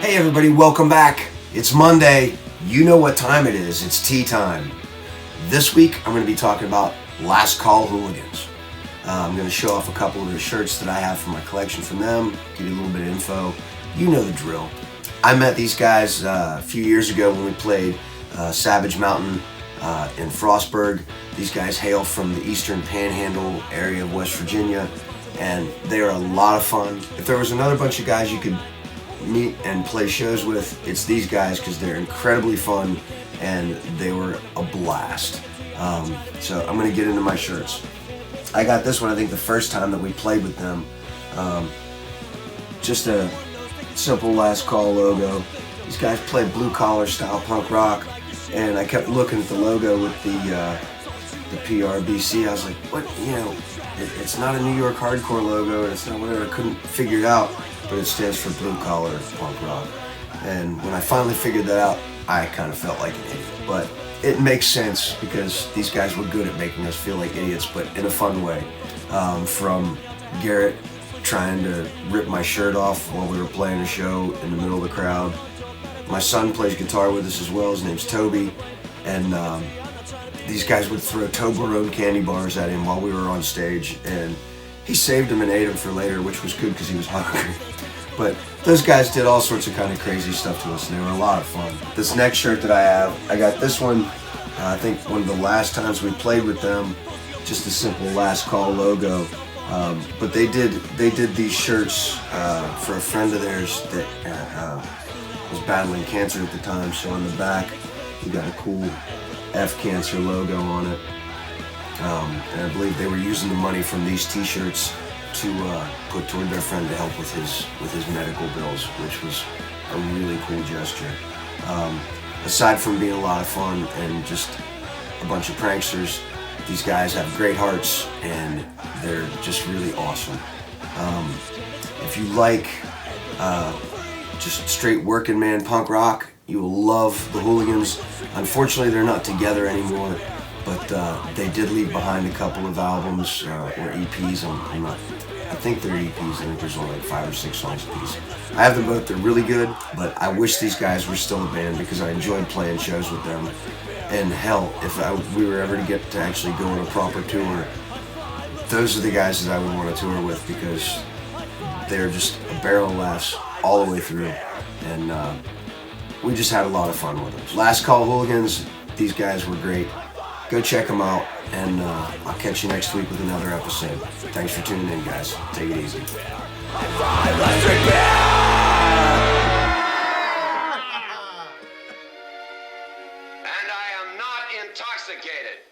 Hey everybody, welcome back. It's Monday. You know what time it is. It's tea time. This week I'm going to be talking about Last Call Hooligans. I'm going to show off a couple of the shirts that I have from my collection from them, give you a little bit of info. You know the drill. I met these guys a few years ago when we played Savage Mountain in Frostburg. These guys hail from the Eastern Panhandle area of West Virginia, and they are a lot of fun. If there was another bunch of guys you could meet and play shows with, it's these guys, because they're incredibly fun and they were a blast. So I'm gonna get into my shirts. I got this one, I think the first time that we played with them. Just a simple Last Call logo. These guys play blue collar style punk rock, and I kept looking at the logo with the PRBC. I was like, what, you know, it's not a New York hardcore logo, and it's not whatever. I couldn't figure it out, but it stands for blue collar punk rock. And when I finally figured that out, I kind of felt like an idiot. But it makes sense because these guys were good at making us feel like idiots, but in a fun way. From Garrett trying to rip my shirt off while we were playing a show in the middle of the crowd. My son plays guitar with us as well. His name's Toby. And these guys would throw Toblerone candy bars at him while we were on stage, and he saved them and ate them for later, which was good because he was hungry. But those guys did all sorts of kind of crazy stuff to us, and they were a lot of fun. This next shirt that I have, I got this one, I think one of the last times we played with them, just a simple Last Call logo. But they did these shirts for a friend of theirs that was battling cancer at the time. So on the back, we got a cool F Cancer logo on it. And I believe they were using the money from these t-shirts to put toward their friend to help with his medical bills, which was a really cool gesture. Aside from being a lot of fun and just a bunch of pranksters, these guys have great hearts and they're just really awesome. If you like just straight working man punk rock, you will love the Hooligans. Unfortunately, they're not together anymore, but they did leave behind a couple of albums or EPs. I think they're EPs. I think there's only like 5 or 6 songs a piece. I have them both. They're really good, but I wish these guys were still a band because I enjoyed playing shows with them. And hell, if we were ever to get to actually go on a proper tour, those are the guys that I would want to tour with because they're just a barrel of laughs all the way through. And we just had a lot of fun with them. Last Call Hooligans, these guys were great. Go check them out, and I'll catch you next week with another episode. Thanks for tuning in, guys. Take it easy. And I am not intoxicated.